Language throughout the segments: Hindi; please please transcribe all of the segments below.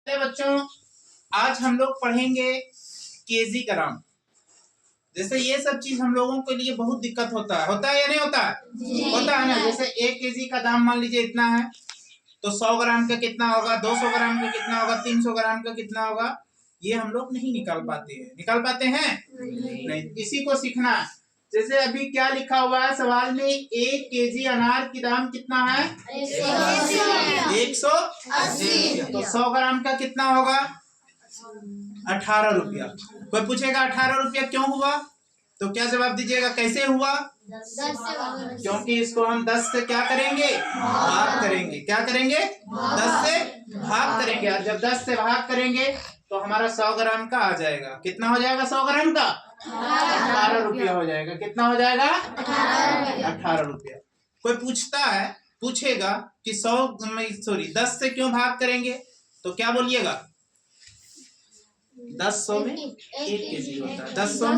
बच्चों आज हम लोग पढ़ेंगे केजी ग्राम। जैसे ये सब चीज हम लोगों के लिए बहुत दिक्कत होता है या नहीं होता है? होता है ना। जैसे 1 केजी का दाम मान लीजिए इतना है तो 100 ग्राम का कितना होगा, 200 ग्राम का कितना होगा, 300 ग्राम का कितना होगा, ये हम लोग नहीं निकाल पाते हैं। निकाल पाते हैं नहीं। इसी को सीखना है। जैसे अभी क्या लिखा हुआ है सवाल में, 1 केजी अनार की दाम कितना है? 180। तो 100 ग्राम का कितना होगा? 18 रुपया। कोई पूछेगा 18 रुपया क्यों हुआ, तो क्या जवाब दीजिएगा? कैसे हुआ? क्योंकि इसको हम 10 से क्या करेंगे? भाग करेंगे। क्या करेंगे? 10 से भाग करेंगे। और जब 10 से भाग करेंगे तो हमारा 100 ग्राम का आ जाएगा। कितना हो जाएगा 100 ग्राम का? 18 रुपया हो जाएगा। कितना हो जाएगा? 18 रुपया। कोई पूछेगा कि 10 से क्यों भाग करेंगे, तो क्या बोलिएगा? 10 में 1 केजी होता है। 10 में 1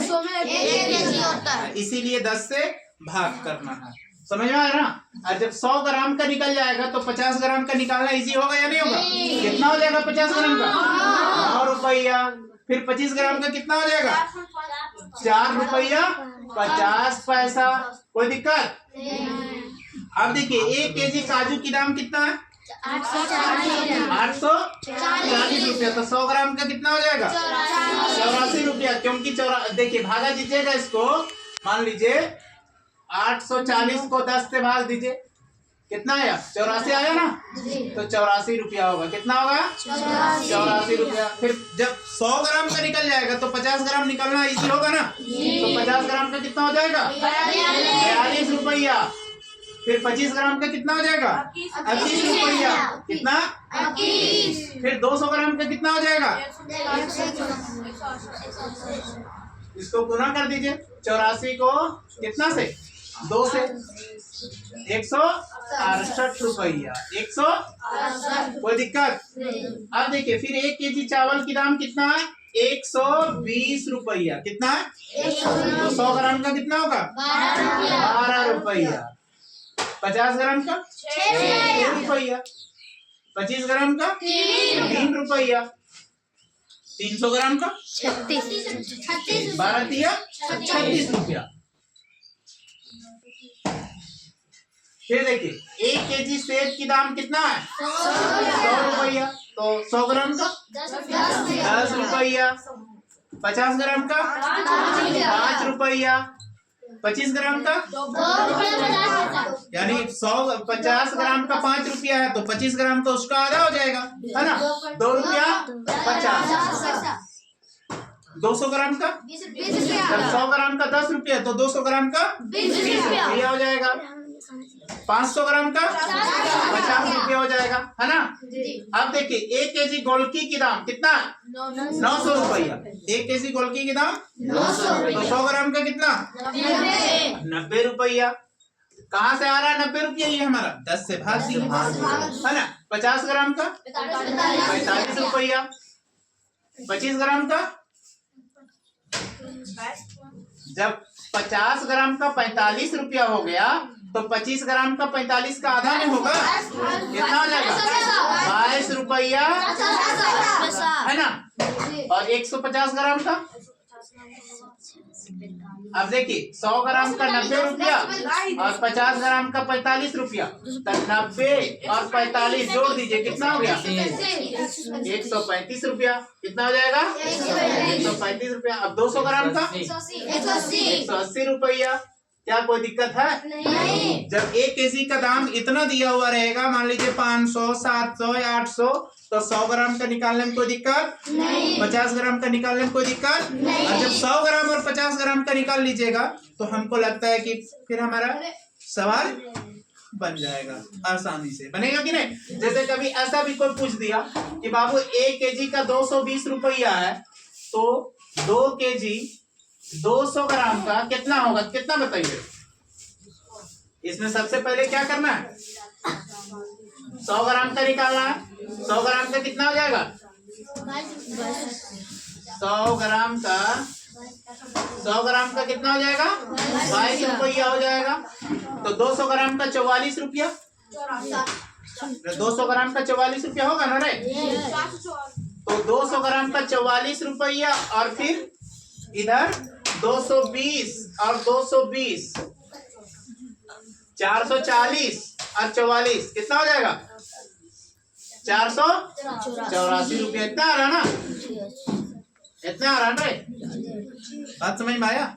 केजी होता है, इसीलिए 10 से भाग करना है। समझ में आ रहा ना? और जब 100 ग्राम का निकल जाएगा तो 50 ग्राम का निकालना इजी होगा या नहीं होगा? कितना हो जाएगा 50 ग्राम का? 9 रुपया। फिर 25 ग्राम का कितना हो जाएगा? 4 रुपया 50 पैसा। कोई दिक्कत? अब देखिए 1 केजी काजू की दाम कितना है? 840 रुपया। तो 100 ग्राम का कितना हो जाएगा? 84 रुपया। क्योंकि देखिए भागा दीजिएगा इसको। मान लीजिए 840 को 10 से भाग दीजिए, कितना आया? 84 आया ना। तो 84 रुपया होगा। कितना होगा? 84 रुपया। फिर जब 100 ग्राम का निकल जाएगा तो 50 ग्राम निकलना इजी होगा ना। तो 50 ग्राम का कितना हो जाएगा? 42 रुपया। फिर 25 ग्राम का कितना हो जाएगा? 21 रुपया। कितना? 21। फिर 200 ग्राम का कितना हो जाएगा? इसको गुना कर दीजिए। 84 को कितना से? 2 से 168 रुपया। 168। कोई दिक्कत? अब देखिए फिर 1 केजी चावल की दाम कितना है? 120 रुपया। कितना है? तो 100 ग्राम का कितना होगा? 12 रुपया। 50 ग्राम का 6 रुपया। 25 ग्राम का 3 रुपया। 300 ग्राम का 36। 12 36 रुपया। फिर देखिए 1 केजी सेब की दाम कितना है? 100 रुपया। तो 100 ग्राम का 10 रुपया। 50 ग्राम का 5 रुपया। 25 ग्राम का यानी 50 ग्राम का 5 रुपया है तो 25 ग्राम का उसका आधा हो जाएगा, है ना। 2 रुपया 50। 200 ग्राम का 100 ग्राम का 10 रुपया तो 200 ग्राम का 20 रुपया हो जाएगा। 500 ग्राम का 50 रुपया हो जाएगा, है ना। अब देखिए 1 केजी गोलकी की दाम कितना? 900 रुपया। 1 केजी गोलकी की दाम 900 रुपया। तो 100 ग्राम का कितना? 90 रुपया। कहाँ से आ रहा है 90 रुपया? ये हमारा 10 से भाग दिया, है ना। 50 ग्राम का 45 रुपया। 25 ग्राम का जब 50 ग्राम का 45 रुपया हो गया तो 25 ग्राम का 45 का आधा नहीं होगा? कितना हो जाएगा? 22 रुपया, है ना। और 150 ग्राम का अब देखिए 100 ग्राम का 90 रुपया और 50 ग्राम का 45 रुपया। तो 90 और 45 जोड़ दीजिए, कितना हो गया? 135 रुपया। कितना हो जाएगा? 135 रुपया। अब 200 ग्राम का 180 रुपया। क्या कोई दिक्कत है? नहीं। जब 1 केजी का दाम इतना दिया हुआ रहेगा, मान लीजिए 500, 700 या 800, तो 100 ग्राम का निकालने में कोई दिक्कत नहीं। 50 ग्राम का निकालने में कोई दिक्कत नहीं। और जब 100 ग्राम और 50 ग्राम का निकाल लीजिएगा तो हमको लगता है कि फिर हमारा सवाल बन जाएगा, आसानी से बनेगा कि नहीं। जैसे कभी ऐसा भी कोई पूछ दिया कि बाबू 1 केजी का 220 रुपया है तो 2 केजी 200 ग्राम का कितना होगा? कितना बताइए। इसमें सबसे पहले क्या करना है? 100 ग्राम का निकालना है। 100 ग्राम का कितना हो जाएगा? 100 ग्राम का कितना हो जाएगा? 22 रुपया हो जाएगा। तो 200 ग्राम का 44 रुपया। 200 ग्राम का 44 रुपया होगा ना रे। तो 200 ग्राम का 44 रुपया, और फिर इधर 220 और 220, 440 और 44 कितना हो जाएगा? 484 रुपया। इतना आ रहा ना? इतना आ रहा ना? बात समझ में आया?